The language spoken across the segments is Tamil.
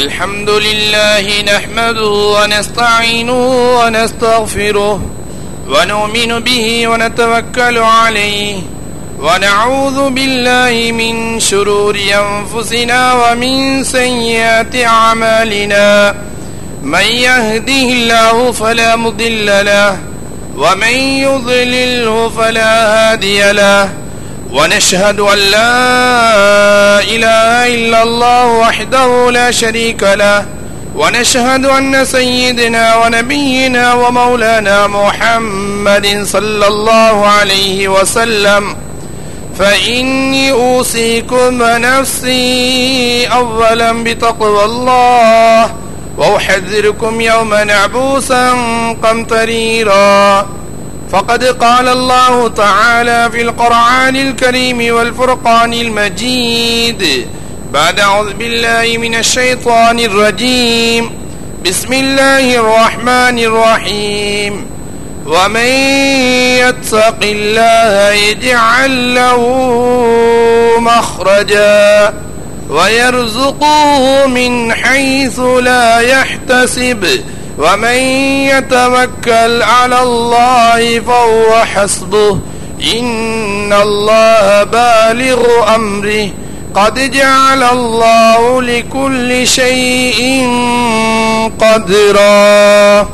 الحمد لله نحمده ونستعينه ونستغفره ونؤمن به ونتوكل عليه ونعوذ بالله من شرور أنفسنا ومن سيئات أعمالنا من يهده الله فلا مضل له ومن يضلله فلا هادي له ونشهد أن لا إله إلا الله وحده لا شريك له ونشهد أن سيدنا ونبينا ومولانا محمد صلى الله عليه وسلم فإني أوصيكم ونفسي أولا بتقوى الله وأحذركم يوما عبوسا قمطريرا فقد قال الله تعالى في القرآن الكريم والفرقان المجيد بعد أعوذ بالله من الشيطان الرجيم بسم الله الرحمن الرحيم ومن يتق الله يجعل له مخرجا ويرزقه من حيث لا يحتسب ومن يتوكل على الله فهو حسبه إن الله بالغ أمره قد جعل الله لكل شيء قدرا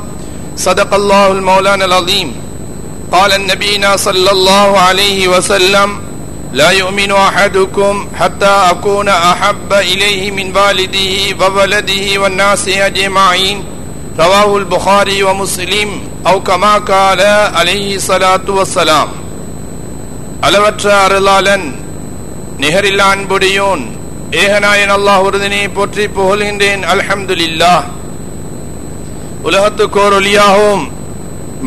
صدق الله المولانا العظيم قال النبينا صلى الله عليه وسلم لا يؤمن أحدكم حتى أكون أحب إليه من والده وولده والناس أجمعين رواه البخاري ومسلم أو كما قال عليه الصلاة والسلام. அளவற்ற அருளாளன் நிகரில்லா அன்புடையோன் ஏகநாயன் அல்லாஹ் ஒருவனை போற்றி புகழ்கின்றேன். அல்ஹம்துலில்லாஹ். உலகத்துக்கோர் ஒளியாகவும்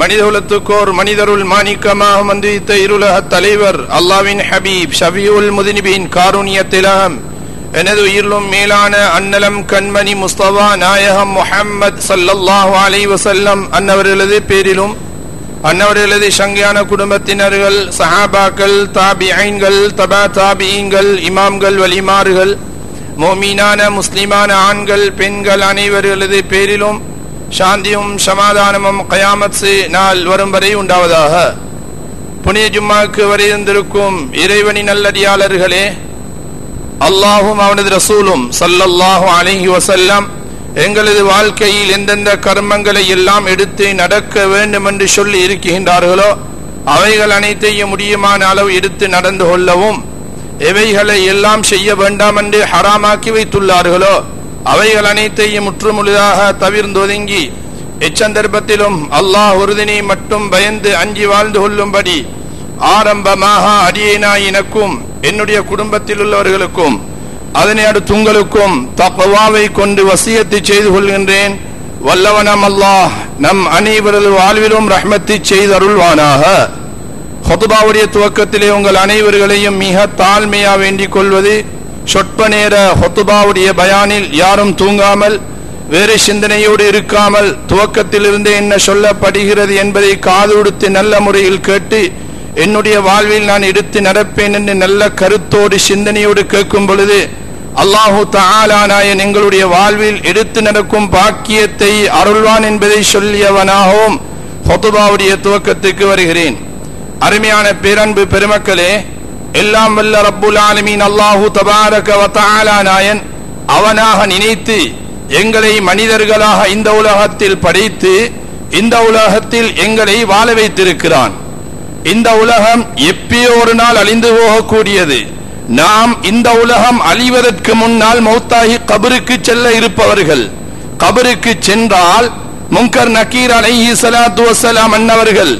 மனிதகுலத்துக்கோர் மனிதருள் மாணிக்கமாகவும் வந்துவித்த இருலக தலைவர் அல்லாஹ்வின் ஹபீப் ஷஃபியுல் முذنبين காருண்ய திலகம் எனது உயிரிலும் மேலான அன்னலம் கண்மணி முஸ்தபா நாயகம் முஹம்மது ஸல்லல்லாஹு அலைஹி வஸல்லம் அன்னவர்களது பேரிலும் அன்னவர்களது சங்கையான குடும்பத்தினர்கள் சஹாபாக்கள் தாபிஈன்கள் தபா தாபிஈன்கள் இமாம்கள் வலிமார்கள் முஃமினான முஸ்லிமான ஆண்கள் பெண்கள் அனைவர்களது பேரிலும் சாந்தியும் சமாதானமும் கயாமத் நாள் வரும் வரை உண்டாவதாக. புனித ஜும்மாவுக்கு வரையிருந்திருக்கும் இறைவனின் நல்லடியாளர்களே, அல்லாஹும் அவனது ரசூலும் ஸல்லல்லாஹு அலைஹி வஸல்லம் எங்களது வாழ்க்கையில் எந்தெந்த கர்மங்களை எல்லாம் எடுத்து நடக்க வேண்டும் என்று சொல்லி இருக்கின்றார்களோ அவைகள் அனைத்தையும் முடியுமான அளவு எடுத்து நடந்து கொள்ளவும், எவைகளை எல்லாம் செய்ய வேண்டாம் என்று ஹராமாக்கி வைத்துள்ளார்களோ அவைகள் அனைத்தையும் முற்றுமுழுதாக தவிர்ந்தொதுங்கி எச்சந்தர்ப்பத்திலும் அல்லாஹ் ஒருவனை மட்டும் பயந்து அஞ்சி வாழ்ந்து கொள்ளும்படி ஆரம்பமாக அடியேனாய் எனக்கும் என்னுடைய குடும்பத்தில் உள்ளவர்களுக்கும் அதனை அடுத்து உங்களுக்கும் தக்வாவை கொண்டு வசியத்தை செய்து கொள்கின்றேன். வல்லவனம் அல்லாஹ் நம் அனைவரது வாழ்விலும் ரஹ்மத்தை செய்து அருள்வானாக. ஹுத்பாவுடைய துவக்கத்திலே உங்கள் அனைவர்களையும் மிக தாழ்மையா வேண்டிக் கொள்வது, சொற்ப நேர ஹுத்பாவுடைய பயானில் யாரும் தூங்காமல் வேறு சிந்தனையோடு இருக்காமல் துவக்கத்திலிருந்து என்ன சொல்லப்படுகிறது என்பதை காதுடுத்து நல்ல முறையில் கேட்டு என்னுடைய வாழ்வில் நான் எடுத்து நடப்பேன் என்று நல்ல கருத்தோடு சிந்தனையோடு கேட்கும் பொழுது அல்லாஹு தஆலா நாயன் எங்களுடைய வாழ்வில் எடுத்து நடக்கும் பாக்கியத்தை அருள்வான் என்பதை சொல்லியவனாகவும் ஹுத்பாவுடைய துவக்கத்துக்கு வருகிறேன். அருமையான பேரன்பு பெருமக்களே, எல்லாம் வல்ல ரப்புல் ஆலமீன் அல்லாஹு தபாரக வ தஆலா நாயன் அவனாக நினைத்து எங்களை மனிதர்களாக இந்த உலகத்தில் படைத்து இந்த உலகத்தில் எங்களை வாழ வைத்திருக்கிறான். இந்த உலகம் எப்பயோ ஒரு நாள் அழிந்து போகக்கூடியது. நாம் இந்த உலகம் அழிவதற்கு முன்னால் மௌத்தாகி கபருக்கு செல்ல இருப்பவர்கள். கபருக்கு சென்றால் முன்கர் நக்கீர் அலைஹிஸ்ஸலாத்து வஸ்ஸலாம் அன்னவர்கள்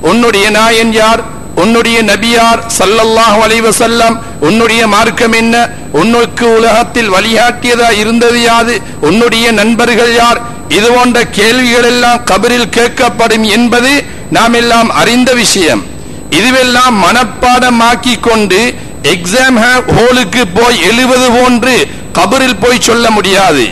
உன்னுடைய நாயன் யார், உன்னுடைய நபியார் ஸல்லல்லாஹு அலைஹி வஸல்லம், உன்னுடைய மார்க்கம் என்ன, உன்னுக்கு உலகத்தில் வழிகாட்டியதா இருந்தது யாது, உன்னுடைய நண்பர்கள் யார், இது போன்ற கேள்விகள் எல்லாம் கபரில் கேட்கப்படும் என்பது நாம் எல்லாம் அறிந்த விஷயம். இதுவெல்லாம் மனப்பாடமாக்கி கொண்டு எக்ஸாம் ஹோலுக்கு போய் எழுவது போன்று கபரில் போய் சொல்ல முடியாது.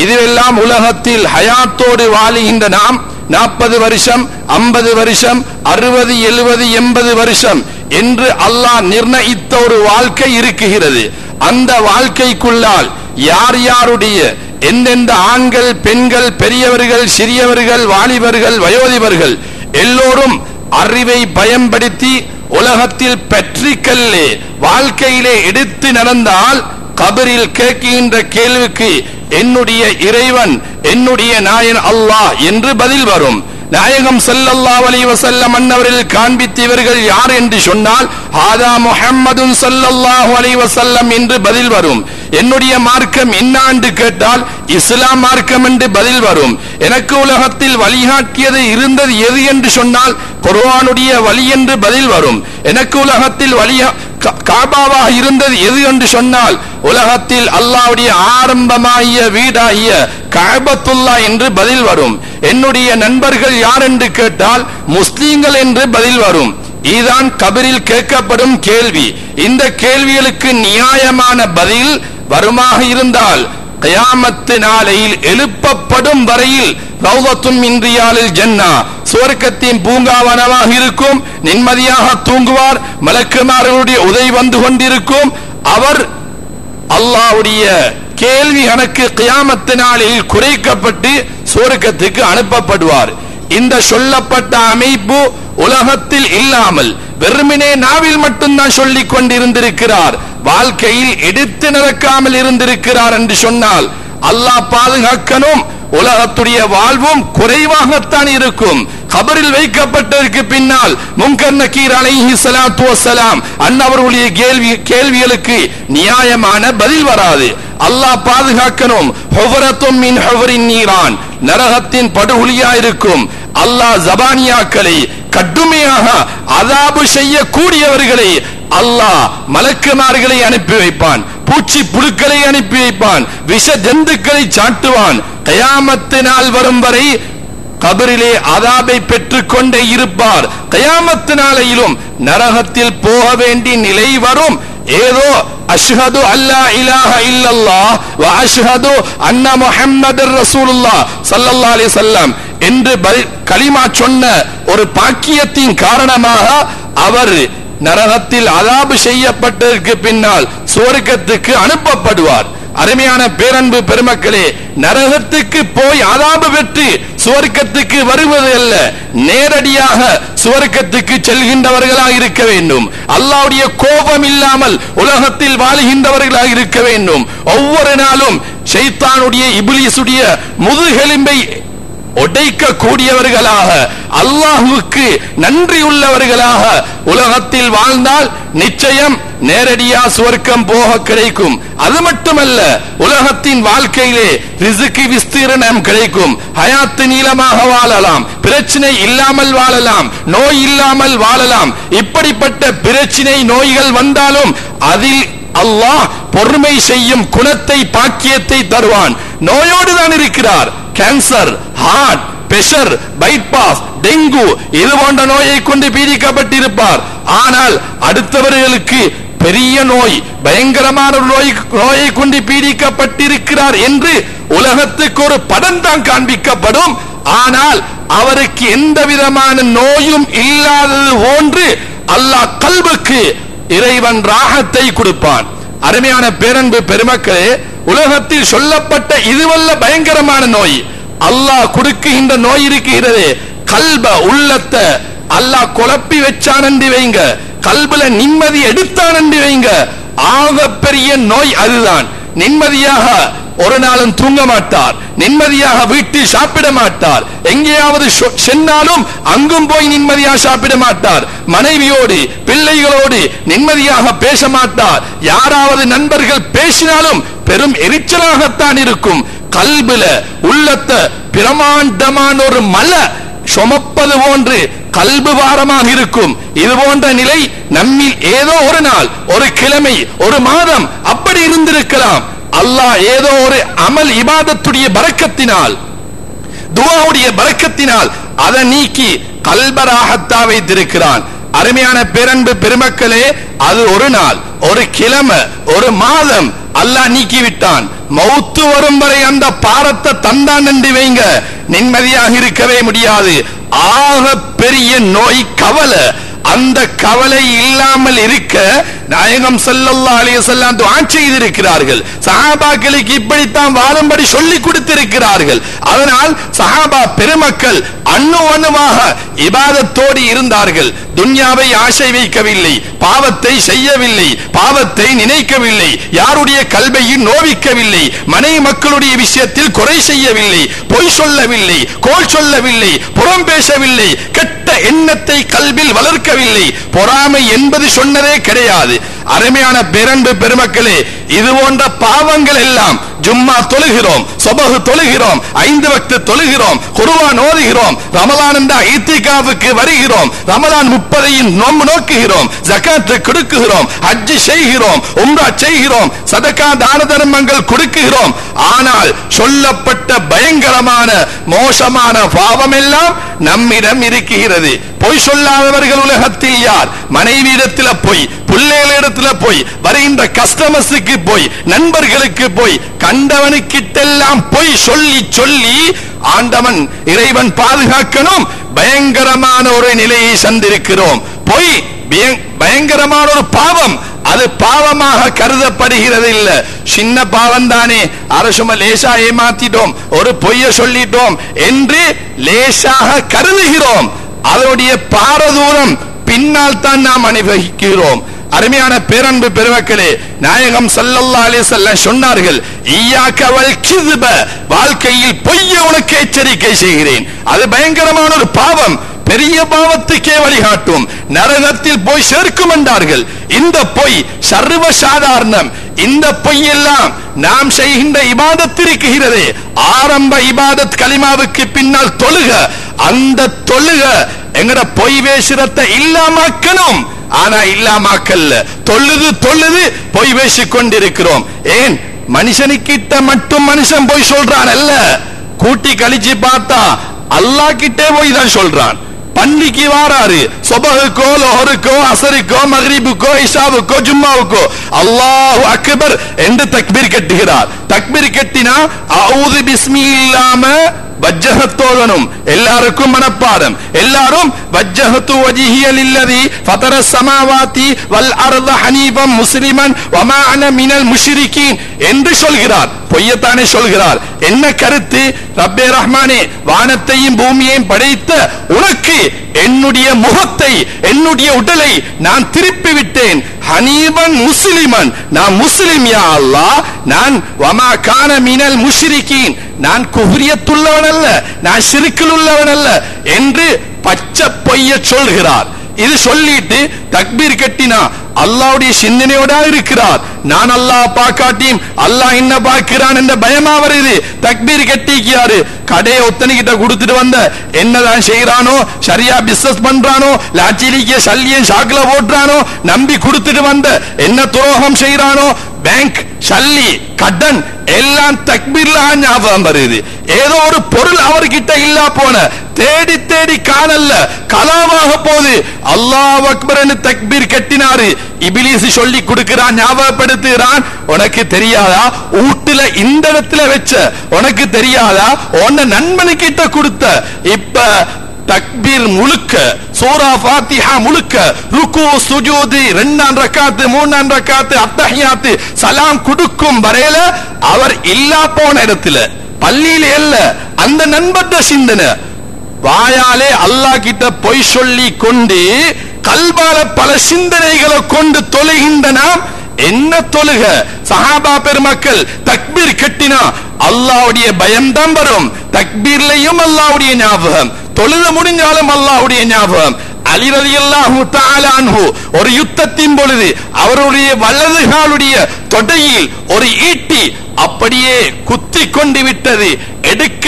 இதுவெல்லாம் உலகத்தில் ஹயாத்தோடு வாழுகின்ற நாம் 40 வருஷம் 50 வருஷம் 60 70 80 வருஷம் என்று அல்லாஹ் நிர்ணயித்த ஒரு வாழ்க்கை இருக்குகிறது. அந்த வாழ்க்கைக்குள்ளால் யார் யாருடைய எந்தெந்த ஆண்கள், பெண்கள், பெரியவர்கள், சிறியவர்கள், வாலிபர்கள், வயோதிபர்கள் எல்லோரும் அறிவை பயன்படுத்தி உலகத்தில் பெற்றிக்கல்லே வாழ்க்கையிலே எடுத்து நடந்தால் கபரில் கேட்கின்ற கேள்விக்கு என்னுடைய இறைவன், என்னுடைய நாயன் அல்லாஹ் என்று பதில் வரும். நாயகம் ஸல்லல்லாஹு அலைஹி வஸல்லம் அன்னவர்கள் காண்பித்த இவர்கள் யார் என்று சொன்னால் ஹாதா முஹம்மதுன் ஸல்லல்லாஹு அலைஹி வஸல்லம் என்று பதில் வரும். என்னுடைய மார்க்கம் என்ன என்று கேட்டால் இஸ்லாம் மார்க்கம் என்று பதில் வரும். எனக்கு உலகத்தில் வழிகாட்டியது இருந்தது எது என்று சொன்னால் குர்ஆனுடைய வழி என்று பதில் வரும். எனக்கு உலகத்தில் காபாவாக இருந்தது எது என்று சொன்னால் உலகத்தில் அல்லாஹ்வுடைய ஆரம்பமாகிய வீடாகிய கஅபத்துல்லா என்று பதில் வரும். என்னுடைய நண்பர்கள் யார் என்று கேட்டால் முஸ்லிம்கள் என்று பதில் வரும். இதுதான் கபரில் கேட்கப்படும் கேள்வி. இந்த கேள்விகளுக்கு நியாயமான பதில் வருமாக இருந்தால் கியாமத்து நாளையில் எழுப்பப்படும் வரையில் ரௌதத்தும் மின் ரியாலில் ஜன்னா சுவர்க்கத்தின் பூங்காவனமாக இருக்கும். நிம்மதியாக தூங்குவார். மலக்குமார்களுடைய உதவி வந்து கொண்டிருக்கும். அவர் அல்லாஹ்வுடைய கேள்வி கணக்கு கியாமத்து நாளில் குறைக்கப்பட்டு சுவர்க்கத்துக்கு அனுப்பப்படுவார். இந்த சொல்லப்பட்ட அமைப்பு உலகத்தில் இல்லாமல் வெறுமனே நாவில் மட்டும்தான் சொல்லிக் கொண்டிருந்திருக்கிறார், வாழ்க்கையில் எடுத்து நடக்காமல் இருந்திருக்கிறார் என்று சொன்னால் அல்லாஹ் பாதுகாக்கணும். உலகத்துடைய வாழ்வும் குறைவாகத்தான் இருக்கும். கபரில் வைக்கப்பட்டதற்கு பின்னால் முன்கர் நக்கீர் அலைஹி ஸலாத்து வஸ்ஸலாம் அன்னவர்களுடைய கேள்விகளுக்கு நியாயமான பதில் வராது. அல்லாஹ் பாதுகாக்கணும். ஹுவரத்தும் மின் ஹுவரின் நீரான் நரகத்தின் படுகுழியா இருக்கும். அல்லாஹ் ஜபானியாக்களை கடுமையாக அதாபு செய்யக்கூடியவர்களை அல்லாஹ் மலக்குமார்களை அனுப்பி வைப்பான், பூச்சி புழுக்களை அனுப்பி வைப்பான், விஷ ஜந்துக்களை சாட்டுவான். கியாமத்து நாள் வரும் வரை கபரிலே அதாபை பெற்றுக் கொண்டே இருப்பார். கியாமத்து நாளையிலும் நரகத்தில் போக வேண்டிய நிலை வரும். ஏதோ அஷ்ஹது அல்லா இலாஹ இல்லல்லாஹ் வ அஷ்ஹது அன்ன முஹம்மதர் ரசூலுல்லாஹ் ஸல்லல்லாஹு அலைஹி வஸல்லம் என்று கலிமா சொன்ன ஒரு பாக்கியத்தின் காரணமாக அவர் நரகத்தில் அதாபு செய்யப்பட்டதற்கு பின்னால் சுவர்க்கத்துக்கு அனுப்பப்படுவார். அருமையான பேரன்பு பெருமக்களே, நரகத்துக்கு போய் அதாபு பெற்று சுவர்க்கத்துக்கு வருவது அல்ல, நேரடியாக சுவர்க்கத்துக்கு செல்கின்றவர்களாக இருக்க வேண்டும். அல்லாஹ்வுடைய கோபம் இல்லாமல் உலகத்தில் வாழுகின்றவர்களாக இருக்க வேண்டும். ஒவ்வொரு நாளும் ஷைத்தானுடைய இப்லீசுடைய முதுகெலும்பை உடைக்க கூடியவர்களாக, அல்லாஹ்வுக்கு நன்றி உள்ளவர்களாக உலகத்தில் வாழ்ந்தால் நிச்சயம் நேரடியா சுவர்க்கம் போக கிடைக்கும். அது மட்டுமல்ல, உலகத்தின் வாழ்க்கையிலே ரிஸ்க் விஸ்தீரணம் கிடைக்கும். ஹயாத்து நீளமாக வாழலாம், பிரச்சனை இல்லாமல் வாழலாம், நோய் இல்லாமல் வாழலாம். இப்படிப்பட்ட பிரச்சனை நோய்கள் வந்தாலும் அதில் அல்லாஹ் பொறுமை செய்யும் குணத்தை, பாக்கியத்தை தருவான். நோயோடு தான் இருக்கிறார். Cancer, heart, pressure, bypass, dengue இது போன்ற நோயை கொண்டு பீடிக்கப்பட்டிருப்பார். ஆனால் அடுத்தவர்களுக்கு பெரிய நோய், பயங்கரமான நோயை கொண்டு பீடிக்கப்பட்டிருக்கிறார் என்று உலகத்துக்கு ஒரு படம் தான் காண்பிக்கப்படும். ஆனால் அவருக்கு எந்த விதமான நோயும் இல்லாதது போன்று அல்லாஹ் கல்புக்கு இறைவன் ராகத்தை கொடுப்பான். அருமையான பேரன்பு பெருமக்களே, உலகத்தில் சொல்லப்பட்ட இதுவல்ல பயங்கரமான நோய். அல்லாஹ் கொடுக்குகின்ற நோய் இருக்கிறது, கல்ப உள்ளத்தை அல்லாஹ் குழப்பி வச்சான் என்று வைங்க, கல்புல நிம்மதி எடுத்தான் என்று வைங்க, ஆக பெரிய நோய் அதுதான். நிம்மதியாக ஒரு நாளும் தூங்க மாட்டார், நிம்மதியாக வீட்டில் சாப்பிட மாட்டார், எங்கேயாவது சென்னாலும் அங்கும் போய் நிம்மதியாக சாப்பிட மாட்டார், மனைவியோடு பிள்ளைகளோடு நிம்மதியாக பேச மாட்டார், யாராவது நண்பர்கள் பேசினாலும் பெரும் எரிச்சலாகத்தான் இருக்கும். கல்புல உள்ளத்தை பிரமாண்டமான ஒரு மலை சுமப்பது போன்று கல்பு பாரமாக இருக்கும். இது போன்ற நிலை நம்மில் ஏதோ ஒரு நாள், ஒரு கிழமை, ஒரு மாதம் அப்படி இருந்திருக்கலாம். அல்லாஹ் ஏதோ ஒரு அமல் இபாதத்துடைய பரக்கத்தினால், துஆவுடைய பரக்கத்தினால் அதை நீக்கி கல்பராகத்தா வைத்திருக்கிறான். அருமையான பேரன்பு பெருமக்களே, அது ஒரு நாள், ஒரு கிழமை, ஒரு மாதம் அல்லாஹ் நீக்கிவிட்டான். மௌத்து வரும் வரை அந்த பாரத்தை தந்தான் என்று வைங்க, நிம்மதியாக இருக்கவே முடியாது. ஆக பெரிய நோய் கவலை. அந்த கவலை இல்லாமல் இருக்க நாயகம் ஸல்லல்லாஹு அலைஹி வஸல்லம் துஆ செய்திருக்கிறார்கள். சஹாபாக்களுக்கு இப்படித்தான் வாழும்படி சொல்லிக் கொடுத்திருக்கிறார்கள். அதனால் சஹாபா பெருமக்கள் அணுவணுவாக இபாதத்தோடு இருந்தார்கள். துன்யாவை ஆசை வைக்கவில்லை, பாவத்தை செய்யவில்லை, பாவத்தை நினைக்கவில்லை, யாருடைய கல்வையும் நோவிக்கவில்லை, மனை மக்களுடைய விஷயத்தில் குறை செய்யவில்லை, பொய் சொல்லவில்லை, கோல் சொல்லவில்லை, புறம் பேசவில்லை, கெட்ட எண்ணத்தை கல்வில் வளர்க்கவில்லை, பொறாமை என்பது சொன்னதே கிடையாது. அருமையான பேரன்பு பெருமக்களே, இது போன்ற பாவங்கள் எல்லாம் ஜும்மா தொழுகிறோம், சுபஹ் தொழுகிறோம், 5 வக்த் தொழுகிறோம், குர்ஆன் ஓதுகிறோம், ரமலான் என்ற இத்திகாஃபுக்கு வருகிறோம், ரமலான் 30ஐயும் நோன்பு நோக்குகிறோம், ஜகாத் கொடுக்கிறோம், ஹஜ் செய்கிறோம், உம்ரா செய்கிறோம், சதகா தான தர்மங்கள் கொடுக்கிறோம். ஆனால் சொல்லப்பட்ட பயங்கரமான மோசமான பாவம் எல்லாம் நம்மிடம் இருக்கிறது. பொய் சொல்லாதவர்கள் உலகத்தில் யார்? மனைவியிடத்தில் போய், பிள்ளைகளிடத்தில் போய், வருகின்ற கஸ்டமர்ஸுக்கு போய், நண்பர்களுக்கு போய், கண்டவனுக்கிட்டெல்லாம் போய் சொல்லி சொல்லி ஆண்டவன் இறைவன் பாதுகாக்கணும், பயங்கரமான ஒரு நிலையை சந்திருக்கிறோம். பொய் பயங்கரமான ஒரு பாவம். அது பாவமாக கருதப்படுகிறது இல்ல, சின்ன பாவம் தானே, அரசும லேசா ஏமாத்திட்டோம், ஒரு பொய்ய சொல்லிட்டோம் என்று லேசாக கருதுகிறோம். அதனுடைய பாரதூரம் பின்னால் தான் நாம் அனுபவிக்கிறோம். அருமையான பேரன்பு பெருமக்களே, நாயகம் ஸல்லல்லாஹு அலைஹி வஸல்லம் சொன்னார்கள், இய்யாக வல் கிஸ்ப, வாழ்க்கையில் பொய்யை உனக்கு எச்சரிக்கை செய்கிறேன். அது பயங்கரமான ஒரு பாவம், பெரிய பாவத்துக்கே வழிகாட்டும், நரகத்தில் போய் சேர்க்கும் என்றார்கள். இந்த பொய் சர்வ சாதாரணம். இந்த பொய் எல்லாம் நாம் செய்கின்ற இபாதத் இருக்கிறதே, ஆரம்ப இபாதத் கலிமாவுக்கு பின்னால் தொழுக, அந்த தொழுக எங்கட பொய் பேசுறதை இல்லாமக்கணும். ஆனா இல்லாமக்கல்ல, தொழுது தொழுது பொய் பேசிக் கொண்டிருக்கிறோம். ஏன்? மனுஷனுக்கிட்ட மட்டும் மனுஷன் பொய் சொல்றான் அல்ல, கூட்டி கழிச்சு பார்த்தா அல்லாஹ் கிட்டே போய் தான் சொல்றான். பள்ளிக்கு வாராரு, சுபஹுக்கோ லோஹருக்கோ அஸருக்கோ மக்ரிபுக்கோ இஷாவுக்கோ ஜும்மாவுக்கோ அல்லாஹு அக்பர் என்று தக்பீர் கட்டுகிறார். தக்பீர் கட்டினா அஊது பிஸ்மி இல்லாம வஜ்ஜஹத்தோதனும் எல்லாருக்கும் மனப்பாடம். எல்லாரும் வஜ்ஜஹத்து வஜ்ஹிய லில்லதி ஃபதர ஸமாவாதி வல் அர்த ஹனீஃபம் முஸ்லிமன் வமா அன மினல் முஷ்ரிகீன் என்று சொல்கிறார். பொய்யத்தானே சொல்கிறார். என்ன கருத்து? ரப்பே ரஹ்மானே, வானத்தையும் பூமியையும் படைத்த உனக்கு என்னுடைய முகத்தை, என்னுடைய உடலை நான் திருப்பி விட்டேன். ஹனீபன் முஸ்லிமன், நான் முஸ்லிம் யா அல்லாஹ். நான் வமா கான மினல் முஷ்ரிகீன், நான் குஃப்ரியத்துள்ளவன் அல்ல, நான் ஷிர்கில் உள்ளவன் அல்ல என்று பச்சை பொய்ய சொல்கிறார். இது சொல்லிட்டு தக்பீர் கட்டினா அல்லாஹ்வுடைய சிந்தனையோட இருக்கிறார். நான் அல்லாஹ் பார்க்காட்டியும் அல்லாஹ் என்ன பார்க்கிறான் என்ற பயமா வருது. தக்பீர் கட்டிக்கிறாரு, கடையை ஒத்தனிக்கிட்ட கொடுத்துட்டு வந்த என்னதான் செய்யறானோ, சரியா பிசினஸ் பண்றானோ, லாட்சிலிக்க சல்லியன் ஷாக்ல போட்டுறானோ, நம்பி கொடுத்துட்டு வந்த என்ன துரோகம் செய்யறானோ, பேங்க் சல்லி கடன் எல்லாம் தக்பீர்ல ஞாபகம் வருது. ஏதோ ஒரு பொருள் அவர்கிட்ட இல்ல போன, தேடி தேடி காணல்ல, கலாவாக போது. அல்லாஹ் அக்பர் என்று தக்பீர் கட்டினாரு. இபிலிஸ் சொல்லி கொடுக்கிறான், ஞாபகப்படுத்துகிறான். உனக்கு தெரியாதா? வீட்டுல இந்த இடத்துல வச்ச உனக்கு தெரியாதா? உன்ன நண்பனு கிட்ட கொடுத்த. இப்ப தக்பீர் முழுக்க, சூரா ஃபாத்திஹா முழுக்க, ருக்கு சுஜூது, 2ஆம் ரக்காத்து 3ஆம் ரக்காத்து அத்தஹியாத்து சலாம் கொடுக்கும் வரையில அவர் இல்லா போன இடத்துல, பள்ளியில இல்ல, அந்த நண்பட்ட சிந்தனை. வாயாலே அல்லாஹ் கிட்ட பொய் சொல்லி கொண்டு கல்பால பல சிந்தனைகளை கொண்டு தொழுகின்ற நாம் என்ன தொழுக? சஹாபா பெருமக்கள் தக்பீர் கட்டினா அல்லாஹ்வுடைய பயம் தான் வரும். தக்பீர்லயும் அல்லாஹ்வுடைய ஞாபகம், தொழுத முடிஞ்சாலும் அல்லாஹ்வுடைய ஞாபகம். அலி ரலியல்லாஹு தஆலா அன்ஹு ஒரு யுத்தத்தின் பொழுது அவருடைய வலது காலுடைய தொடையில் ஒரு ஈட்டி அப்படியே குத்தி கொண்டு விட்டது. எடுக்க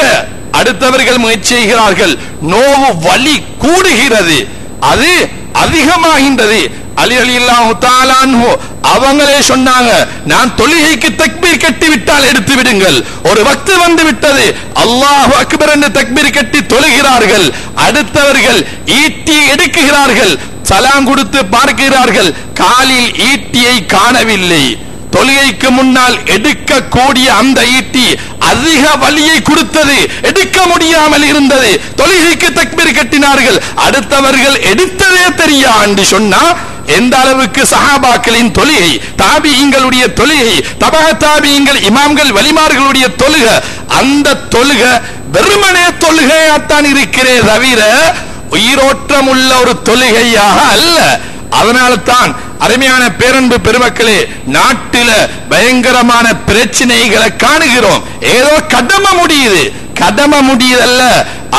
அடுத்தவர்கள் முயற்சி செய்கிறார்கள், நோவு வலி கூடுகிறது, அது அதிகமாகின்றது. அலி ரலியல்லாஹு தஆலா அன்ஹு அவங்களே சொன்னாங்க, நான் தொழுகைக்கு தக்பீர் கட்டி விட்டால் எடுத்து விடுங்கள், ஒரு வக்து வந்து விட்டது, அல்லாஹு அக்பர் என்று தக்பீர் கட்டி தொழுகிறார்கள். அடுத்தவர்கள் ஈட்டி எடுக்கிறார்கள், சலாம் கொடுத்து பார்க்கிறார்கள், காலில் ஈட்டியை காணவில்லை. தொழுகைக்கு முன்னால் எடுக்கக்கூடிய அந்த ஈட்டி அதிக வலியை கொடுத்தது, எடுக்க முடியாமல் இருந்தது. தொழுகைக்கு தக்பீர் கட்டினார்கள், அடுத்தவர்கள் எடுத்ததே தெரியா என்று சொன்னா எந்த அளவுக்கு சஹாபாக்களின் தொழுகை, தாபிஈங்களுடைய தொழுகை, தபா தாபிஈங்கள் இமாம்கள் வலிமார்களுடைய தொழுகை, அந்த தொழுகை வெறுமனே தொழுகையாத்தான் இருக்கிறே தவிர உயிரோட்டம் உள்ள ஒரு தொழுகையாக அல்ல. அதனால தான் அருமையான பேரன்பு பெருமக்களே, நாட்டில பயங்கரமான பிரச்சனைகளை காணுகிறோம். ஏதோ கடமை முடியுது, கடமை முடியுதல்ல,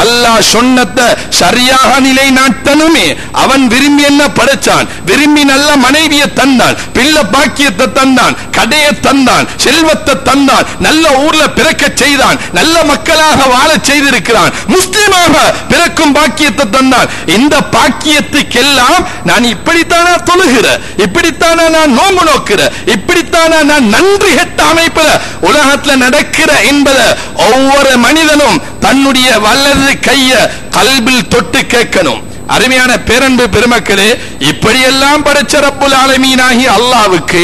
அல்லாஹ் சொன்னதை சரியாக நிலைநாட்டணுமே. அவன் விரும்பி என்ன படைச்சான்? விரும்பி நல்ல மனைவியை தந்தான், பிள்ளை பாக்கியத்தை தந்தான், கடையை தந்தான், செல்வத்தை தந்தான், நல்ல ஊர்ல பிறக்க செய்தான், நல்ல மக்களாக வாழ செய்திருக்கிறான், முஸ்லிமாக பிறக்கும் பாக்கியத்தை தந்தான். இந்த பாக்கியத்துக்கெல்லாம் நான் இப்படித்தானா தொழுகிற, இப்படித்தானா நான் நோம்பு நோக்கிற, இப்படித்தானா நான் நன்றி கெட்ட அமைப்புல உலகத்துல நடக்கிற என்பதை ஒவ்வொரு மனிதனும் தன்னுடைய வல்லது கைய கல்பில் தொட்டு கேட்கணும். அருமையான பேரன்பு பெருமக்களே, இப்படியெல்லாம் படைச்ச ரப்புல் ஆலமீனாகி அல்லாஹ்வுக்கு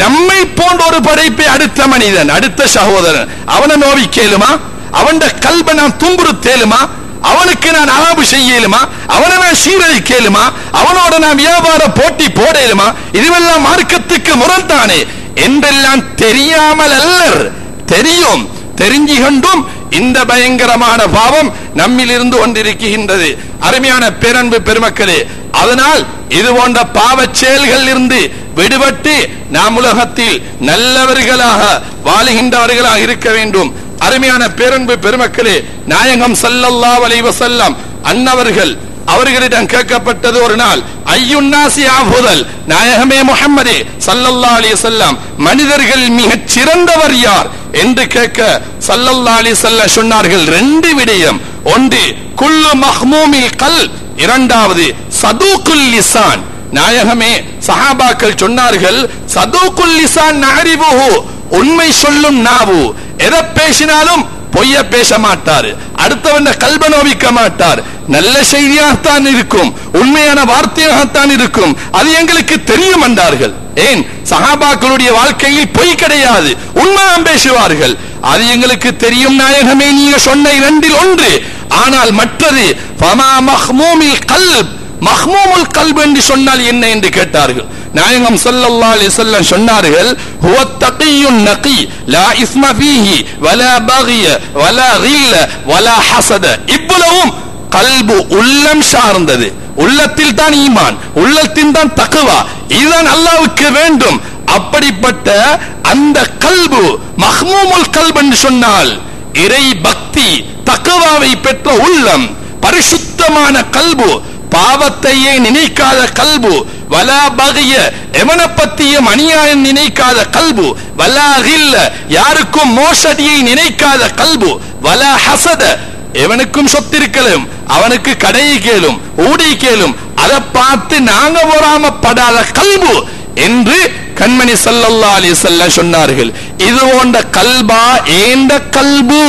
நம்மை போன்ற ஒரு படைப்பை அடுத்த மனிதன், அடுத்த சகோதரன், அவனை நோவி கேளுமா? அவன் கல்பை நான் துன்புறுத்தேலுமா? அவனுக்கு நான் அலாபு செய்யலுமா? அவனை நான் சீரழிக்கலுமா? அவனோட நான் வியாபார போட்டி போடலுமா? இதுவெல்லாம் மார்க்கத்துக்கு முரண்தானே என்றெல்லாம் தெரியாமல் அல்லர், தெரியும், தெரிஞ்சு கொண்டும் இந்த பயங்கரமான பாவம் நம்மில் இருந்து கொண்டிருக்கின்றது. அருமையான பேரன்பு பெருமக்களே, அதனால் இது போன்ற பாவ செயல்கள் இருந்து விடுபட்டு நாம் உலகத்தில் நல்லவர்களாக வாழுகின்றவர்களாக இருக்க வேண்டும். அருமையான பேரன்பு பெருமக்களே, நாயகம் ஸல்லல்லாஹு அலைஹி வஸல்லம் அன்னவர்கள் அவர்களிடம் கேட்கப்பட்டது ஒரு நாள், ஐயுன்னாசி ஆஃபுதல், நாயகமே முஹம்மதே ஸல்லல்லாஹு அலைஹி வஸல்லம் மனிதர்கள் மிகச் சிறந்தவர் யார் என்று கேட்க ஸல்லல்லாஹு அலைஹி வஸல்லம் சொன்னார்கள் ரெண்டு விடயம். ஒன்று குல்லு மஹ்மூமில் கல்ப், இரண்டாவது சதூகுல் லிசான். நாயகமே சஹாபாக்கள் சொன்னார்கள், சதூகுல் லிசான் நஅரிபுஹு, உண்மை சொல்லும் நாவு, எதை பேசினாலும் பொய்ய பேச மாட்டார், அடுத்தவன் கல்ப நோவிக்க மாட்டார், நல்ல செய்தியாகத்தான் இருக்கும், உண்மையான வார்த்தையாகத்தான் இருக்கும், அது எங்களுக்கு தெரியும் என்றார்கள். ஏன்? சஹாபாக்களுடைய வாழ்க்கையில் பொய் கிடையாது, உண்மைதான் பேசுவார்கள், அது எங்களுக்கு தெரியும் நாயகமே, நீங்க சொன்ன இரண்டில் ஒன்று. ஆனால் மற்றது ஃபமா மஹ்மூமில் கல்ப், மஹ்மூமுல் கல்ப் என்று சொன்னால் என்ன என்று கேட்டார்கள். நாயகம் ஸல்லல்லாஹு அலைஹி வஸல்லம் சொன்னார்கள், ஹுவ தகியுன் நகி லா இஸ்ம ஃபீஹி வலா பகிய வலா கில்ல வலா ஹஸத. இவ்வளவும் கல்பு, உள்ளம் சார்ந்தது, உள்ளத்தில் தான் ஈமான், உள்ளத்தில் தான் தக்வா, இதுதான் அல்லாஹ்வுக்கு வேண்டும். அப்படிப்பட்ட அந்த கல்பு மஹ்மூமுல் கல்ப் என்று சொன்னால் இறை பக்தி தக்வாவை பெற்ற உள்ளம், பரிசுத்தமான கல்பு, பாவத்தையே நினைக்காத கல்பு, வலா பகிய, எவனை பத்தியும் அநியாயம் நினைக்காத கல்பு, வலா கில்ல, யாருக்கும் மோசடியை நினைக்காத கல்பு, வலா ஹஸத, எவனுக்கும் சொத்திருக்கலும் அவனுக்கு கடையை கேளும் ஊடி கேளும் அதை பார்த்து நாங்க பொறாமப்படாத கல்பு என்று கண்மணி ஸல்லல்லாஹு அலைஹி வஸல்லம் சொன்னார்கள். இது போன்ற கல்பா ஏந்த கல்பு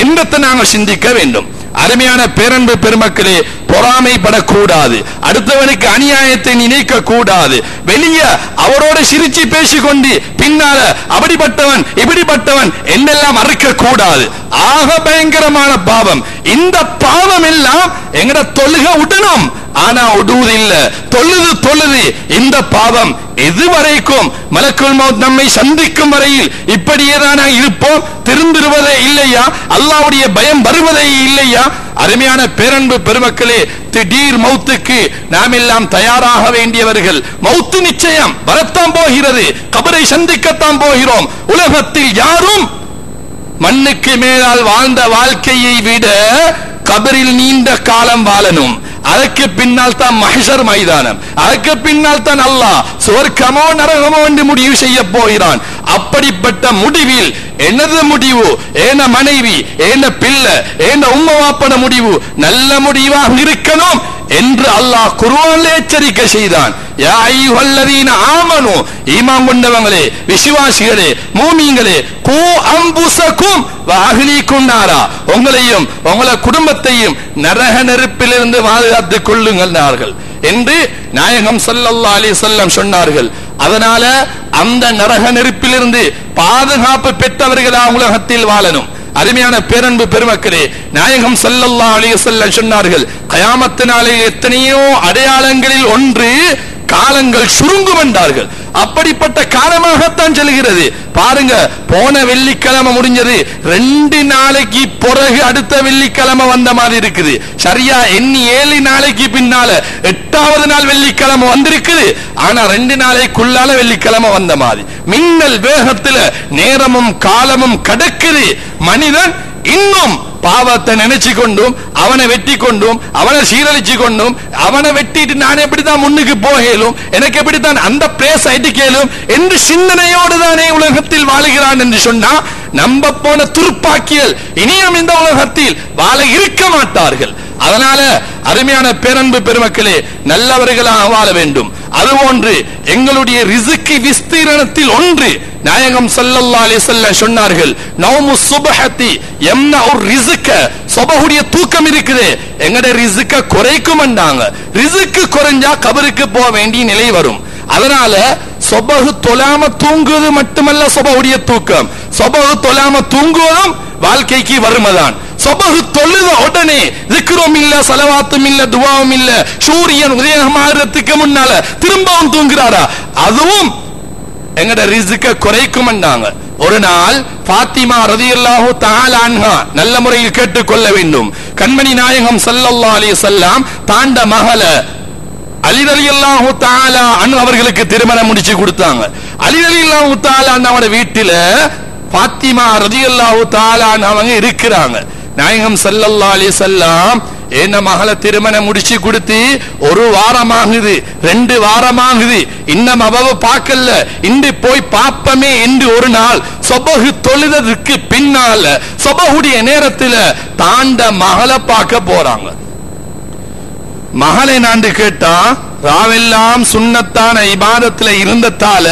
என்பதை நாங்கள் சிந்திக்க வேண்டும். அருமையான பேரன்பு பெருமக்களே, பொறாமைப்படக்கூடாது, அடுத்தவனுக்கு அநியாயத்தை நினைக்க கூடாது, வெளியே அவரோட சிரிச்சு பேசிக்கொண்டு பின்னால அப்படிப்பட்டவன் இப்படிப்பட்டவன் என்னெல்லாம் மறுக்க கூடாது. ஆக பயங்கரமான பாவம். இந்த பாவம் எல்லாம் எங்கட தொழுக உடனும், ஆனா உடுவதில்ல, தொழுது இந்த பாவம் எதுவரைக்கும் மலக்குல் மௌத் நம்மை சந்திக்கும் வரையில் இப்படியே தான் இருப்போம், திருந்துவதே இல்லையா, அல்லாஹ்வுடைய பயம் வருவதே இல்லையா? அருமையான பேரன்பு பெருமக்களே, திடீர் மௌத்துக்கு நாம் எல்லாம் தயாராக வேண்டியவர்கள். மௌத்து நிச்சயம் வரத்தான் போகிறது, கபரை சந்திக்கத்தான் போகிறோம். உலகத்தில் யாரும் மண்ணுக்கு மேலால் வாழ்ந்த வாழ்க்கையை விட கபரில் நீண்ட காலம் வாழணும். அதற்கு பின்னால் தான் மஹ்ஷர் மைதானம், அதற்கு பின்னால் தான் அல்லாஹ் சுவர்க்கமோ நரகமோ என்று முடிவு செய்ய போகிறான். அப்படிப்பட்ட முடிவில் எனது முடிவு, ஏன மனைவி, ஏன பிள்ளை, ஏன உம்மா வாப்பன முடிவு நல்ல முடிவாக இருக்கணும் என்று அல்லாஹ் குர்ஆனில் எச்சரிக்கை செய்தான். யா அய்யுஹல்லதீன ஆமனு, ஈமான் கொண்டவங்களே, விசுவாசிகளே, மூமின்களே, கூ அன்புசகும் வ அஹ்லீக்கும் நாரா, உங்களையும் உங்கள குடும்பத்தையும் நரக நெருப்பிலிருந்து பாதுகாத்துக் கொள்ளுங்கள் என்று நாயகம் ஸல்லல்லாஹு அலைஹி வஸல்லம் சொன்னார்கள். அதனால அந்த நரக நெருப்பிலிருந்து பாதுகாப்பு பெற்றவர்களா உலகத்தில் வாழணும். அருமையான பேரன்பு பெருமக்களே, நாயகம் ஸல்லல்லாஹு அலைஹி வஸல்லம் சொன்னார்கள், கயாமத் நாளில் எத்தனையோ அடையாளங்களில் ஒன்று காலங்கள் சுருங்கும் என்றார்கள். அப்படிப்பட்ட காலமாகத்தான் செல்கிறது. பாருங்க, போன வெள்ளிக்கிழமை முடிஞ்சது, 2 நாளைக்கு பிறகு அடுத்த வெள்ளிக்கிழமை வந்த மாதிரி இருக்குது. சரியா எண்ணி 7 நாளைக்கு பின்னால 8வது நாள் வெள்ளிக்கிழமை வந்திருக்குது. ஆனா 2 நாளைக்குள்ளால வெள்ளிக்கிழமை வந்த மாதிரி மின்னல் வேகத்துல நேரமும் காலமும் கடக்குது. மனிதன் இன்னும் பாவத்தை நினைச்சு கொண்டும் அவனை வெட்டி கொண்டும் அவனை சீரழிச்சு கொண்டும் அவனை வெட்டிட்டு நான் எப்படித்தான் முன்னுக்கு போகலும், எனக்கு எப்படித்தான் அந்த பிளேஸ் அடிக்கலும் என்று சிந்தனையோடு தானே உலகத்தில் வாழுகிறான் என்று சொன்னா, நம்ப போன துருப்பாக்கியல் இனியும் இந்த உலகத்தில் வாழ இருக்க மாட்டார்கள். அதனால அருமையான பேரன்பு பெருமக்களே, நல்லவர்களாக வாழ வேண்டும். அதுபோன்று எங்களுடைய ரிஸ்க் விஸ்தீரணத்தில் ஒன்று நாயகம் ஸல்லல்லாஹு அலைஹி வஸல்லம் சொன்னார்கள், நௌமு சுப்ஹத்தி யம்னஉ ரிஸ்க, சுபஹுடைய தூக்கம் இருக்குது எங்கட ரிஸ்க குறைக்கும்ன்றாங்க. ரிஸ்க் குறைஞ்சா கபருக்கு போக வேண்டிய நிலை வரும். அதனால சுபஹு தொழாம தூங்குவது மட்டுமல்ல சுபஹுடைய தூக்கம், சுபஹு தொழாம தூங்குவதும் வாழ்க்கைக்கு வறுமைதான். சுபஹு தொழுத உடனே திக்ரும் இல்ல, ஸலவாத்தும் இல்ல, துஆவும் இல்ல, சூரியன் உதயமாகிறதுக்கு முன்னால திரும்பவும் தூங்குறாரா, அதுவும் எங்கட ரிஸ்க குறைக்கும்ன்றாங்க. ஒரு நாள் ஃபாத்திமா ரலியல்லாஹு தஆலா அன்ஹா நல்ல முறையில் கேட்டுக்கொள்ள வேண்டும். கண்மணி நாயகம் ஸல்லல்லாஹு அலைஹி வஸல்லம் தாண்ட மகள அலி ரலியல்லாஹு தஆலா அன்ஹு அவர்களுக்கு திருமணம் முடிச்சு கொடுத்தாங்க. அலி ரலியல்லாஹு தஆலா அன்ஹுவோட வீட்டில ஃபாத்திமா ரலியல்லாஹு தஆலா அவங்க இருக்கிறாங்க. நாயகம் ஸல்லல்லாஹு அலைஹி வஸல்லம் என்ன மகளை திருமணம் முடிச்சு கொடுத்து 1 வாரமாகுது, 2 வாரமாகுது, இன்னும் அவ பார்க்கல, இன்று போய் பாப்பமே என்று ஒரு நாள் சுபஹ் தொழுதற்கு பின்னால சுபஹுடைய நேரத்தில் தாண்ட மகளை பார்க்க போறாங்க. மகளை நாண்டு கேட்டா, ராவெல்லாம் சுன்னத்தான இபாதத்துல இருந்ததால,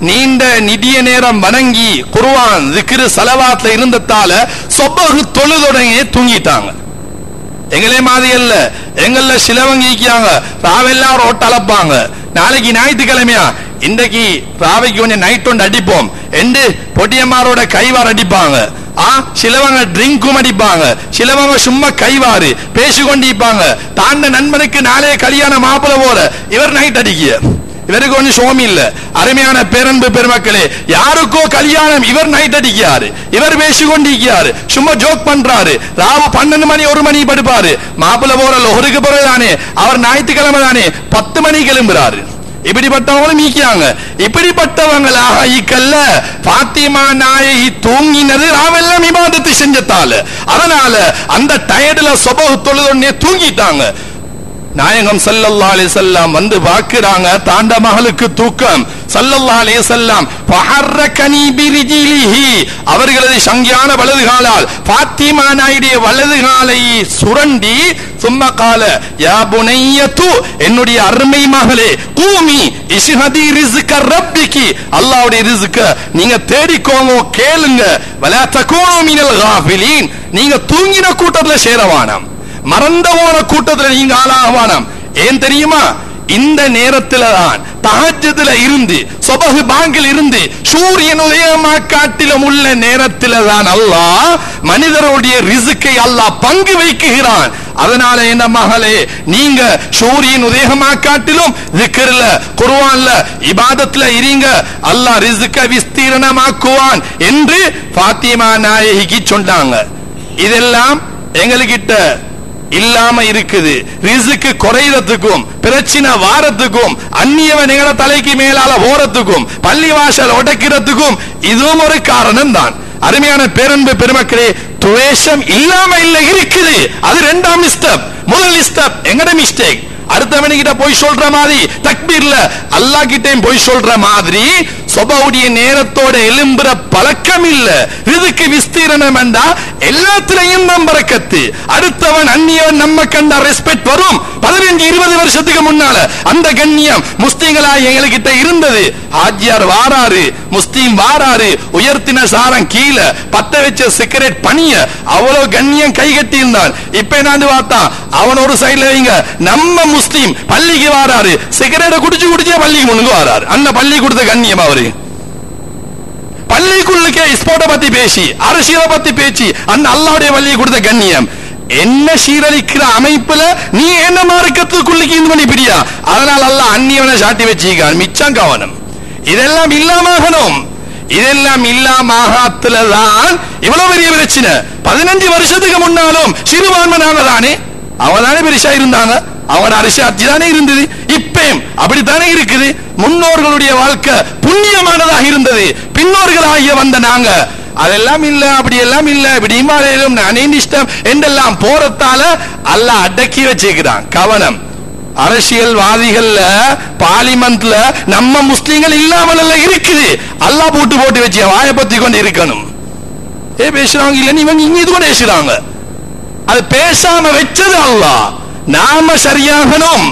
நீண்ட நிதிய நேரம் வணங்கி குர்ஆன் zikr ஸலவாத்ல இருந்ததால சுபஹ் தொழுதொடனே தூங்கிட்டாங்க. எங்களே மாதிரி அல்ல, எங்கள சிலவங்கிக்காங்க ராவெல்லாம் ரோட் அளப்பாங்க. நாளைக்கு ஞாயிற்றுக்கிழமையா, இன்றைக்கு ராவைக்கு கொஞ்சம் நைட் ஒன்று அடிப்போம் என்று பொட்டியம்மாரோட கைவார் அடிப்பாங்க. சிலவங்க ட்ரிங்கும் அடிப்பாங்க, சிலவங்க சும்மா கைவாறு பேசிக்கொண்டிருப்பாங்க. தாண்ட நண்பனுக்கு நாளே கல்யாண மாப்பிள போல இவர் நைட் அடிக்கிய, இவருக்கு ஒன்னும் சோமி இல்ல. அருமையான பேரன்பு பெருமக்களே, யாருக்கோ கல்யாணம், இவர் நைட் அடிக்கிறாரு, இவர் பேசிக்கொண்டிருக்கிறாரு, சும்மா ஜோக் பண்றாரு, ராவு 12 மணி 1 மணி படுப்பாரு. மாப்பிள போற லொஹருக்கு பிறகுதானே, அவர் ஞாயிற்றுக்கிழமை தானே 10 மணி கிளம்புறாரு. இப்படிப்பட்டவங்களும் மீக்கிறாங்க. இப்படிப்பட்டவங்களாக ஈக்கல்ல ஃபாத்திமா நாயகி தூங்கினது ராவெல்லாம் இபாதத்து செஞ்சதால. அதனால அந்த டயர்டுல சுபஹ் தொழுதொன்னே தூங்கிட்டாங்க. நாயகம் ஸல்லல்லாஹு அலைஹி வஸல்லம் வந்து பார்க்கறாங்க, தாண்ட மகளுக்கு தூக்கம். ஸல்லல்லாஹு அலைஹி வஸல்லம் ஃபஹர்ரகனி பிரிஜிலிஹி, அவர்களது சங்கியான வலது காலால் ஃபாத்திமா நாயுடைய வலது காலை சுரண்டி, சும்ம கால யா புனையத்து, என்னுடைய அருமை மகளே, கூமி இஷ்ஹதி ரிஸ்க ரப்பிகி, அல்லாஹ்வுடைய ரிஸ்க நீங்க தேடிக்கோங்க, கேளுங்க. வலா தகூனு மினல் காஃபிலீன், நீங்க தூங்கின கூட்டத்துல சேரவானாம், மறந்த போன கூட்டத்தில் நீங்க ஆளாகவானாம். ஏன் தெரியுமா? இந்த நேரத்தில் தான் தஹஜ்ஜுதுல இருந்து சுபஹ் பாங்கில் இருந்து சூரியன் உதயமாக்காட்டிலும் உள்ள நேரத்தில் தான் அல்லாஹ் மனிதருடைய ரிஸ்கை அல்லாஹ் பங்கு வைக்குகிறான். அதனால என்ன மகளே, நீங்க சூரியன் உதயமாக்காட்டிலும் zikr-ல குர்ஆன்ல இபாதத்துல இருங்க, அல்லாஹ் ரிஸ்கை விஸ்தீரணமாக்குவான் என்று ஃபாத்திமா நாயகிக்கு சொன்னாங்க. இதெல்லாம் எங்ககிட்ட இல்லாம இருக்குது. ரிஸ்க் குறையறதுக்கும் பிரச்சனை வாரத்துக்கும் அந்நியவன் எங்கட தலைக்கு மேலால போறதுக்கும் பள்ளிவாசல் உடைக்கிறதுக்கும் இதுவும் ஒரு காரணம் தான். அருமையான பேரன்பு பெருமக்களே, துவேஷம் இல்லாம இல்ல இருக்குது, அது 2ஆம் ஸ்டெப். முதல் ஸ்டெப் எங்கட மிஸ்டேக். அடுத்தவன் கிட்ட போய் சொல்ற மாதிரி தக்பீர்ல அல்லாஹ் கிட்டயும் போய் சொல்ற மாதிரி சொபவுடைய நேரத்தோட எலும்புற பழக்கம் இல்ல. ரிதுக்கு விஸ்தீரணம் என்றா எல்லாத்திலையும் நம் பரக்கத்து. அடுத்தவன் அந்நியவன் நம்ம கண்ட ரெஸ்பெக்ட் வரும். 15-20 வருஷத்துக்கு முன்னால அந்த கண்ணியம் முஸ்லிம்களா எங்ககிட்ட இருந்தது. ஹாஜியார் வாராரு, முஸ்லீம் வாராரு, உயர்த்தின சாரம் கீழே பத்த வச்ச சிகரெட் பணிய அவ்வளவு கண்ணியம் கை கட்டி இருந்தான். இப்ப நான் பார்த்தா அவன் ஒரு சைடுல வைங்க, நம்ம முஸ்லீம் பள்ளிக்கு வாராரு, சிகரெட்டை குடிச்சு குடிச்சே பள்ளிக்கு முன்னுக்கு வாராரு. அந்த பள்ளி கொடுத்த கண்ணியம் அவரு பள்ளிக்குள்ளுக்கே ஸ்போர்ட்டை பத்தி பேசி அரசியலை பத்தி பேசி அந்த அல்லாஹ்வுடைய பள்ளியை கொடுத்த கண்ணியம். என்ன சீரழிக்கிற அமைப்புல நீ என்ன மார்க்கத்துக்குள்ளுக்கு இந்த பண்ணி பிடியா? அதனால அல்லாஹ் அந்நியவனை சாட்டி வச்சிருக்கான். மிச்சம் கவனம். இதெல்லாம் இல்லாமகணும். இதெல்லாம் இல்லாமகத்துலதான் இவ்வளவு பெரிய பிரச்சனை. 15 வருஷத்துக்கு முன்னாலும் சிறுபான்மையாக தானே அவதானே பெருசா இருந்தாங்க. அவன் அரசாட்சி தானே இருந்தது. இப்பயும் அப்படித்தானே இருக்குது. முன்னோர்களுடைய வாழ்க்கை புண்ணியமானதாக இருந்தது. பின்னோர்களாகிய வந்த நாங்க அதெல்லாம் இல்ல, அப்படி எல்லாம் இல்ல, இப்படி மாலையிலும் நானே இஷ்டம் என்றெல்லாம் போறதால அல்லாஹ் அடக்கி வச்சிருக்கிறான். கவனம். அரசியல்வாதிகள்ல பார்லிமெண்ட்ல நம்ம முஸ்லிம்கள் இல்லாமல் இருக்குது. அல்லாஹ் போட்டு போட்டு வச்சு வாயை பத்தி கொண்டு இருக்கணும். பேசுறாங்க இல்ல நீ இங்க இது கூட பேசுறாங்க. அது பேசாம வச்சது அல்லாஹ். நாம சரியாகணும்,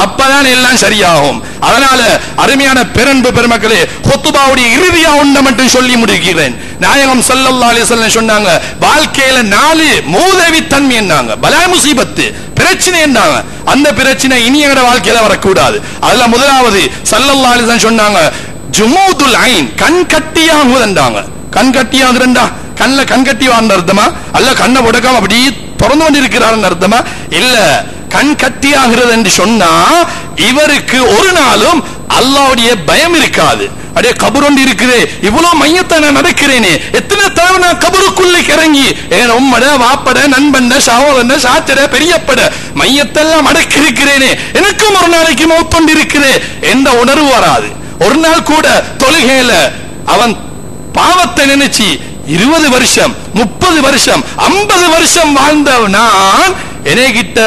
அப்பதான் எல்லாம் சரியாகும். அதனால அருமையான பெரன்பு பெருமக்களே, ஹுத்பாவுடைய இறுதியா ஒன்றை மட்டும் சொல்லி முடிக்கிறேன். நாயகம் ஸல்லல்லாஹு அலைஹி வஸல்லம் சொன்னாங்க, வாழ்க்கையில 4 மூதேவி தன்மை என்னாங்க, பலா முசீபத்து பிரச்சனை என்னாங்க. அந்த பிரச்சனை இனி எங்கட வாழ்க்கையில வரக்கூடாது. அதுல முதலாவது ஸல்லல்லாஹு அலைஹி வஸல்லம் சொன்னாங்க, ஜுமூதுல் ஐன், கண் கட்டியாகுதுன்றாங்க. கண் கட்டியாகுதுண்டா கண்ணுல கண் கட்டி வாழ்ந்த அர்த்தமா? அல்ல கண்ணை உடக்காம அப்படி திறந்து கொண்டு இருக்கிறார் அர்த்தமா? இல்ல, கண் கட்டியாகிறது என்று சொன்னா இவருக்கு ஒரு நாளும் அல்லாஹ்வுடைய பயம் இருக்காது. அடே கபர் ஒன்று இருக்குது, இவ்வளவு மையத்தை நான் நடக்கிறேனே, எத்தனை தடவை நான் கபருக்குள்ள இறங்கி என் உம்மட வாப்பட நண்பன் சகோதரன் சாச்சட பெரியப்பட மையத்தெல்லாம் அடக்கி இருக்கிறேனே, எனக்கும் ஒரு நாளைக்கு மௌத்தொண்டு இருக்குது என்ற உணர்வு வராது. ஒரு நாள் கூட தொழுகையில அவன் பாவத்தை நினைச்சு 20 வருஷம் 30 வருஷம் 50 வருஷம் வாழ்ந்த நான் என்கிட்ட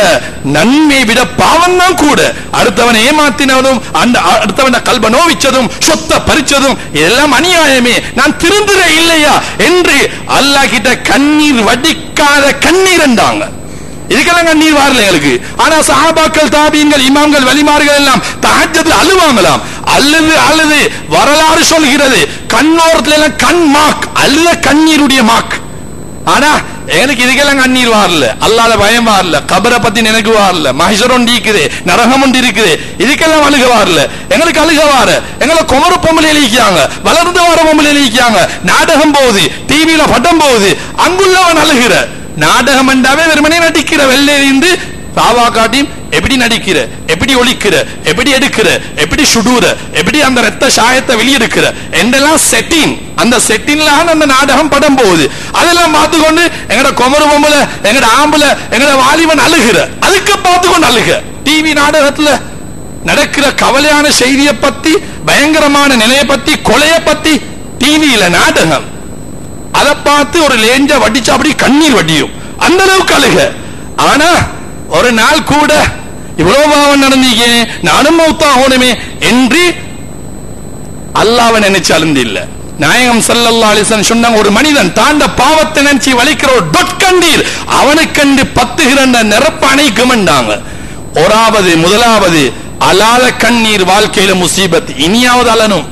நன்மை விட பாவம் தான் கூட. அடுத்தவனை ஏமாத்தினதும் அந்த அடுத்தவனை கல்ப நோவிச்சதும் சொத்தை பறிச்சதும் எல்லாம் அநியாயமே, நான் திருந்துற இல்லையா என்று அல்லாஹ் கிட்ட கண்ணீர் வடிக்காத கண்ணீர் என்றாங்க. இதுக்கெல்லாம் கண்ணீர் வரல எங்களுக்கு. ஆனா சஹாபாக்கள், தாபீன்கள், இமாம்கள், வலிமார்கள் எல்லாம் தஹஜ்ஜுத்ல அழுவாங்களாம். அழுது வரலாறு சொல்கிறது, கண்ணோரத்துல எல்லாம் கண் மாக், அழுத கண்ணீருடைய மாக். ஆனா எனக்கு இதுக்கெல்லாம் கண்ணீர் வரல, அல்லாஹ்ல பயம் வரல, கபரை பத்தி எனக்கு வரல, மஹ்ஷர் ஒன்று இருக்குது, நரகம் ஒன்று இருக்குது, இதுக்கெல்லாம் அழுக வரல. எங்களுக்கு அழுக வார எங்களை குமர பொம்பளை எழுதிக்காங்க, வளர்ந்து வர பொம்பளை எழுதிக்காங்க, நாடகம் போகுது, டிவியில பட்டம் போகுது, அங்குள்ளவன் அழுகிற. நாடகம் என்றாவே வெறுமனே நடிக்கிற, வெள்ளையிருந்து பாவா காட்டியும் எப்படி நடிக்கிற, எப்படி ஒழிக்கிற, எப்படி எடுக்கிற, எப்படி சுடுற, எப்படி அந்த ரத்த சாயத்தை வெளியெடுக்கிற என்றெல்லாம் செட்டிங். அந்த செட்டின்ல அந்த நாடகம் படம் போகுது. அதெல்லாம் பார்த்துக்கொண்டு எங்கட குமர பொம்பளை, எங்கட ஆம்பளை, எங்கட வாலிபன் அழுகிற, அதுக்கு பார்த்துக்கொண்டு அழுக. டிவி நாடகத்துல நடக்கிற கவலையான செய்தியை பத்தி, பயங்கரமான நிலையை பத்தி, கொலையை பத்தி டிவியில நாடகம், அதை பார்த்து ஒரு லேஞ்ச வடிச்சா அப்படி கண்ணீர் வடியும், அந்த அளவுக்கு அழுக. ஆனா ஒரு நாள் கூட இவ்வளவு பாவம் நடந்தீங்க, நானும் மௌத்தாகணுமே என்று அல்லாஹ்வை நினைச்சு அழுந்து இல்ல. நாயகம் ஸல்லல்லாஹு அலைஹி வஸல்லம் சொன்னாங்க, ஒரு மனிதன் தாண்ட பாவத்தை நினைச்சு வலிக்கிற ஒரு டொட்கண்டீர் அவனுக்கண்டு 10 கிரண்ட நிரப்ப அணைக்கும்ண்டாங்க. முதலாவது அலாத கண்ணீர் வாழ்க்கையில முசீபத். இனியாவது அலனும்,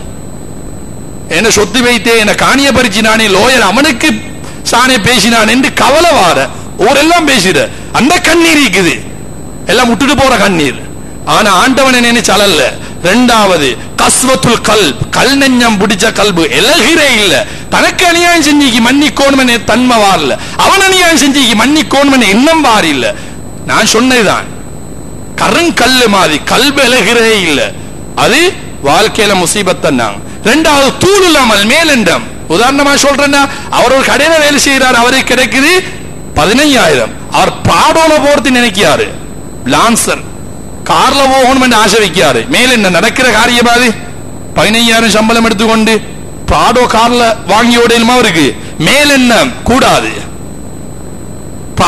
என்ன சொத்து வைத்தே, என்ன காணிய பறிச்சினானே, லோயர் அவனுக்கு சாணை பேசினான் என்று கவலை வார ஊரெல்லாம் பேசுற அந்த கண்ணீர் இருக்குது, எல்லாம் விட்டுட்டு போற கண்ணீர். ஆனா ஆண்டவனை நினைச்சு அழல்ல. இரண்டாவது கஸ்வத்துல் கல்ப், கல் நெஞ்சம் பிடிச்ச கல்பு, எலகிறே இல்ல. தனக்கு அநியாயம் செஞ்சிக்கு மன்னிக்கோணுமே தன்மை வாரல, அவன் அநியாயம் செஞ்சிக்கு மன்னிக்கோணுமே எண்ணம் வார இல்ல. நான் சொன்னதுதான், கருங்கல்லு மாதிரி கல்பு எலகிறே இல்ல. அது வாழ்க்கையில முசீபத்தான். இரண்டாவது தூள் இல்லாமல் மேலெண்டம். உதாரணமா சொல்றேன்னா, அவர் ஒரு கடையில வேலை செய்யறாரு, அவருக்கு கிடைக்குது 15,000. அவர் பாடோல போறது நினைக்கிறாரு, லான்சர் கார்ல போகணும் ஆசை வைக்கிறாரு. மேல என்ன நடக்கிற காரியமாது? 15,000 சம்பளம் எடுத்துக்கொண்டு பாடோ கார்ல வாங்கி ஓடலுமா இருக்கு. மேல் என்ன கூடாது,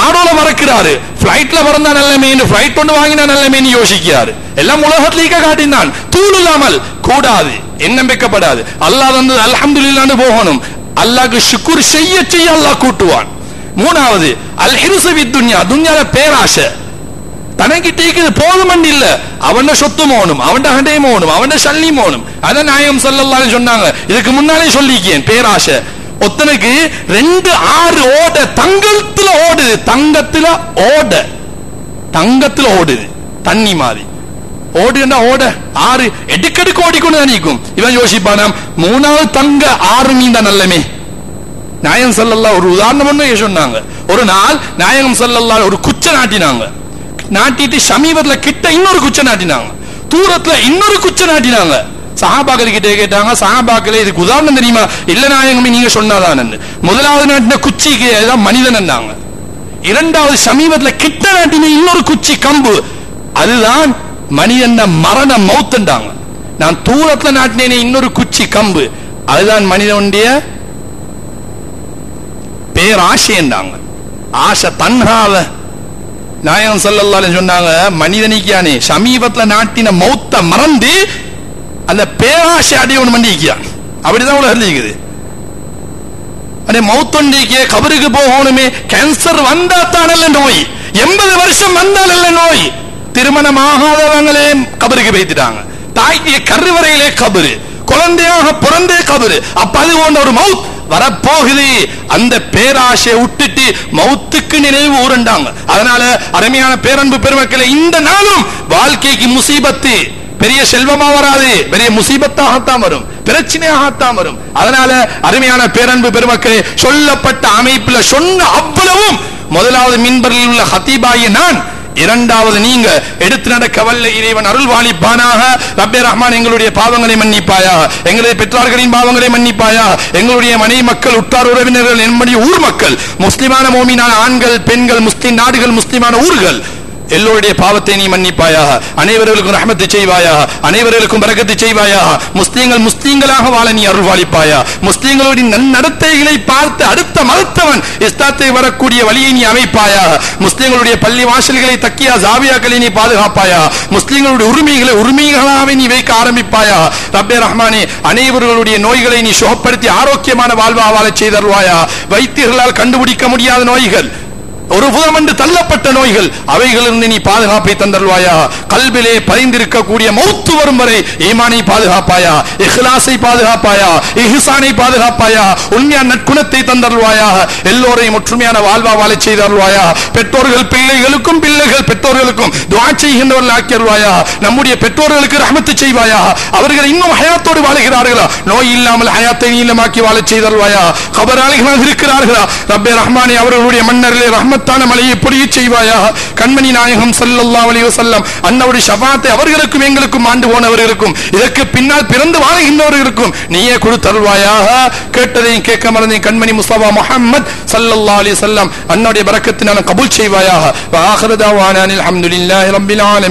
ஆடோல மறக்கிறாரு. பிளைட்ல பறந்தா நல்ல மீன், பிளைட் ஒன்று வாங்கினா நல்ல மீன் யோசிக்கிறாரு. எல்லாம் உலகத்திலேயே காட்டினான். தூள் இல்லாமல் கூடாது, எண்ணம் வைக்கப்படாது. அல்லாஹ் வந்து அல்ஹம்துலில்லாஹ்னு போகணும். அல்லாஹ்க்கு ஷுக்ர் செய்ய செய்ய அல்லாஹ் கூட்டுவான். மூணாவது அல் ஹிர்ஸு பித் துன்யா, துன்யால பேராசை. தனக்கிட்டே போதுமன் இல்ல, அவன சொத்து மோனும், அவன் ஹண்டே மோனும், அவன் சல்லி மோனும். அதான் நாயகம் ஸல்லல்லாஹு அலைஹி சொன்னாங்க. இதுக்கு முன்னாலே சொல்லிக்கேன், பேராசை. ஒத்தனுக்கு 2 ஓட தங்கத்துல ஓடுது, தங்கத்துல ஓடுது, தண்ணி மாதிரி ஓடுன்னா ஓட 6 எடுக்கடுக்கு ஓடிக்கொண்டு நினைக்கும். இவன் யோசிப்பானா 3வது தங்க 6 மீன் தான் நல்லமே. நாயகம் ஸல்லல்லாஹு ஒரு உதாரணம் ஒண்ணு சொன்னாங்க. ஒரு நாள் நாயகம் ஸல்லல்லாஹு ஒரு குச்சை நாட்டினாங்க. நாட்டிட்டு சமீபத்துல கிட்ட இன்னொரு குச்சை நாட்டினாங்க, தூரத்துல இன்னொரு குச்சை நாட்டினாங்க. சஹாபாக்கள் கிட்ட கேட்டாங்க, சஹாபாக்களே இதுக்கு உதாரணம் தெரியுமா? இல்ல நாயகமே நீங்க சொன்னாதான். முதலாவது நாட்டின குச்சிக்கு ஏதாவது மனிதன் இருந்தாங்க. 2வது சமீபத்துல கிட்ட நாட்டின இன்னொரு குச்சி கம்பு, அதுதான் மனிதன் மரண மௌத்துண்டாங்க. நான் தூரத்துல நாட்டினேனே இன்னொரு குச்சி கம்பு, அதுதான் மனிதனுடைய பேராசை என்றாங்க. ஆசை தன்ஹாவ. நாயகம் ஸல்லல்லாஹு அலைஹி சொன்னாங்க, மனிதனிக்கானே சமீபத்துல நாட்டின மௌத்த மறந்து அந்த பேராசை அடையவன் மண்டிக்கிறான். அப்படிதான் உலகம் இருக்குது. அதே மௌத்தொண்டிக்கே கபருக்கு போகணுமே, கேன்சர் வந்தா தானல்ல நோய், 80 வருஷம் வந்தால் நோய். திருமணம் ஆகாதவங்களே கபருக்கு வைத்துட்டாங்க. தாய்க்கு கருவறையிலே கபரு, குழந்தையாக பிறந்தே கபரு. அப்ப அது போன்ற ஒரு மவுத் வரப்போகுது. அந்த பேராசை விட்டுட்டு மௌத்துக்கு நினைவு ஊரண்டாங்க. அதனால அருமையான பேரன்பு பெருமக்களே, இந்த நாளும் வாழ்க்கைக்கு முசீபத்து பெரிய செல்வமா வராது, பெரிய முசீபத்தாகத்தான் வரும், பிரச்சனையாகத்தான் வரும். அதனால அருமையான பேரன்பு பெருமக்களே, சொல்லப்பட்ட அமைப்புல சொன்ன அவ்வளவும் முதலாவது மின்பரில் உள்ள ஹத்தீபாகிய நான், 2வது நீங்க எடுத்து நடக்க வல்ல இறைவன் அருள் வாலிப்பானாக. ரப்பே ரஹ்மான், எங்களுடைய பாவங்களை மன்னிப்பாயா, எங்களுடைய பெற்றார்களின் பாவங்களை மன்னிப்பாயா, எங்களுடைய மனைவி மக்கள், உற்றார் உறவினர்கள், என்னுடைய ஊர் மக்கள், முஸ்லிமான மோமினான ஆண்கள் பெண்கள், முஸ்லிம் நாடுகள், முஸ்லிமான ஊர்கள் எல்லோருடைய பாவத்தை நீ மன்னிப்பாயாக. அனைவர்களுக்கும் ரஹ்மத்து செய்வாயா, அனைவர்களுக்கும் பரக்கத்து செய்வாயா. முஸ்லிம்கள் முஸ்லிம்களாக வாழ நீ அருள் வாலிப்பாயா. முஸ்லிம்களுடைய நன்னடத்தைகளை பார்த்து அடுத்த மதத்தவன் இஸ்லாத்தை வரக்கூடிய வழியை நீ அமைப்பாயா. முஸ்லிம்களுடைய பள்ளி வாசல்களை தக்கியா ஜாவியாக்களை நீ பாதுகாப்பாயா. முஸ்லிம்களுடைய உரிமைகளை உரிமைகளாக நீ வைக்க ஆரம்பிப்பாயா. ரப்பே ரஹ்மானே, அனைவர்களுடைய நோய்களை நீ சுகப்படுத்தி ஆரோக்கியமான வாழ்வா வாழ செய்தருவாயா. வைத்தியர்களால் கண்டுபிடிக்க முடியாத நோய்கள், ஒரு புறம் என்று தள்ளப்பட்ட நோய்கள், அவைகளிலிருந்து நீ பாதுகாப்பை தந்தருவாயா. கல்விலே பதிந்திருக்கக்கூடிய மௌத்து வரும் வரை ஈமானை பாதுகாப்பாயா, இஹ்லாஸை பாதுகாப்பாயா, இஹ்சானை பாதுகாப்பாயா, உண்மையான நற்குணத்தை தந்தருவாயா. எல்லோரையும் ஒற்றுமையான வாழ்வா வாழ செய்தருவாயா. பெற்றோர்கள் பிள்ளைகளுக்கும், பிள்ளைகள் பெற்றோர்களுக்கும் துஆ செய்கின்றவர்கள் ஆக்கியருவாயா. நம்முடைய பெற்றோர்களுக்கு ரஹ்மத்து செய்வாயா. அவர்கள் இன்னும் ஹயாத்தோடு வாழுகிறார்களா, நோய் இல்லாமல் ஹயாத்தை நீளமாக்கி வாழ செய்தருவாயா. கபராளிகளாக இருக்கிறார்களா, ரப்பே ரஹ்மானே, அவர்களுடைய மன்னரிலே ரஹ்மத்தான மலையை பொழிய செய்வாயா. கண்மணி நாயகம் ஸல்லல்லாஹு அலைஹி வஸல்லம் அன்னவருடைய ஷஃபாத்தை அவர்களுக்கும் எங்களுக்கும் ஆண்டு போனவர்களுக்கும் இதற்கு பின்னால் பிறந்து வாழ்கின்றவர்களுக்கும் நீயே கொடுத்தருள்வாயாக. கேட்டதையும் கேட்க மறந்தையும் கண்மணி முஸ்தபா முஹம்மத் ஸல்லல்லாஹு அலைஹி வஸல்லம் அன்னவருடைய பரக்கத்தினால கபூல் செய்வாயாக. வ ஆகிரு தஅவானா அல்ஹம்துலில்லாஹி ரப்பில் ஆலமீன்.